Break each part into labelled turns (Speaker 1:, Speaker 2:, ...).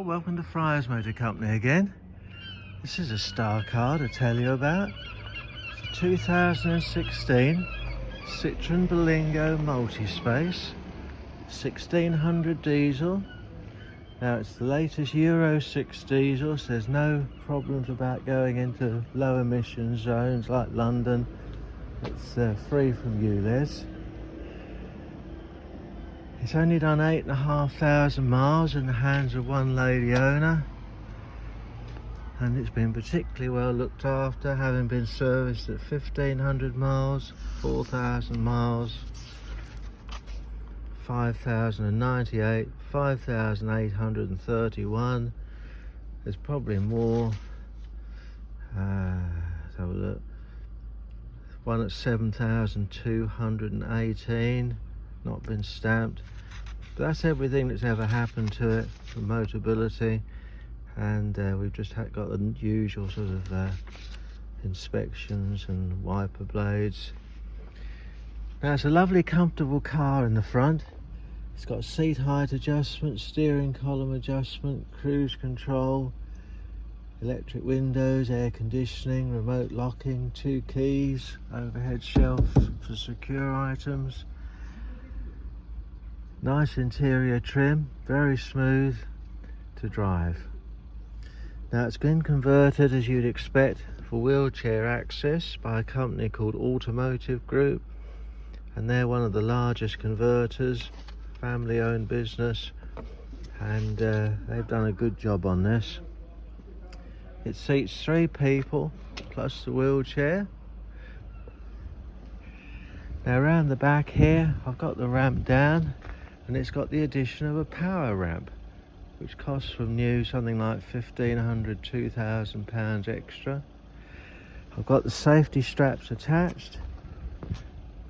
Speaker 1: Welcome to Fryers Motor Company again. This is a star car to tell you about. It's a 2016 Citroen Berlingo Multispace 1600 diesel. Now it's the latest Euro 6 diesel, so there's no problems about going into low emission zones like London. It's free from ULEZ. It's only done 8,500 miles in the hands of one lady owner, and it's been particularly well looked after, having been serviced at 1,500 miles, 4,000 miles, 5,098, 5,831. There's probably more. Let's have a look. One at 7,218. Not been stamped, but that's everything that's ever happened to it for Motability, and we've just got the usual sort of inspections and wiper blades. Now it's a lovely comfortable car in the front. It's got seat height adjustment, steering column adjustment, cruise control, electric windows, air conditioning, remote locking, 2 keys, overhead shelf for secure items. Nice interior trim, very smooth to drive. Now it's been converted, as you'd expect, for wheelchair access by a company called Automotive Group, and they're one of the largest converters, family owned business, and they've done a good job on this. It seats 3 people plus the wheelchair. Now around the back here I've got the ramp down, and it's got the addition of a power ramp, which costs from new something like £1,500, £2,000 extra. I've got the safety straps attached.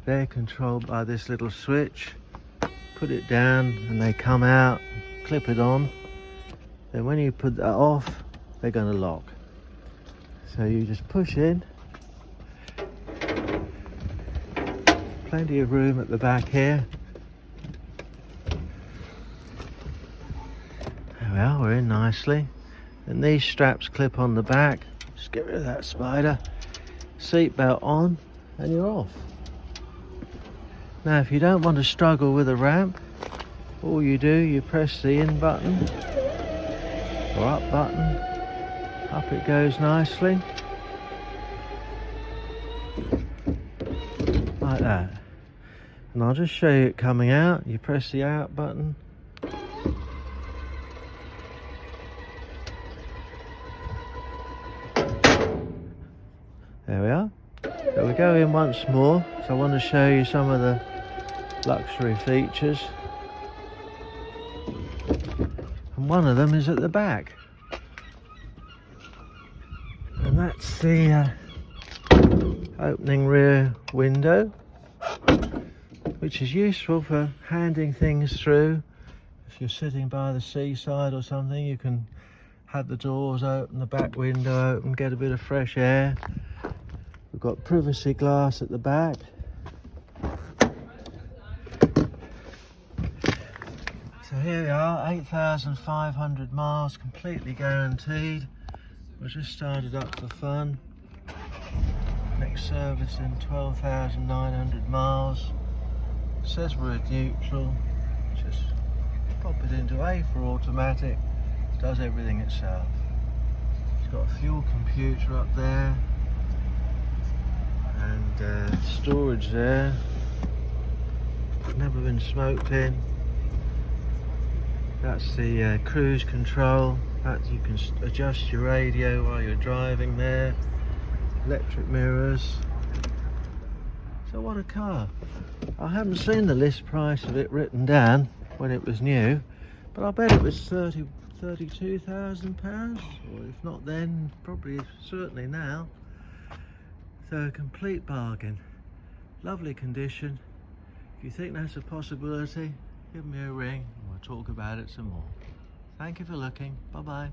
Speaker 1: They're controlled by this little switch. Put it down and they come out, clip it on. Then when you put that off, they're going to lock. So you just push in. Plenty of room at the back here. Well, we're in nicely, and these straps clip on the back. Just get rid of that spider. Seat belt on, and you're off. Now if you don't want to struggle with a ramp, all you do, you press the in button or up button. Up it goes nicely, like that. And I'll just show you it coming out. You press the out button. There we are. So we go in once more. So I want to show you some of the luxury features. And one of them is at the back. And that's the opening rear window, which is useful for handing things through. If you're sitting by the seaside or something, you can have the doors open, the back window open, get a bit of fresh air. We've got privacy glass at the back. So here we are, 8,500 miles, completely guaranteed. We just started up for fun. Next service in 12,900 miles. Says we're at neutral. Just pop it into A for automatic. Does everything itself. It's got a fuel computer up there. And storage there, never been smoked in. That's the cruise control. That you can adjust your radio while you're driving there. Electric mirrors. So what a car. I haven't seen the list price of it written down when it was new, but I bet it was £32,000, or if not then, probably certainly now. So a complete bargain. Lovely condition. If you think that's a possibility, give me a ring and we'll talk about it some more. Thank you for looking. Bye bye.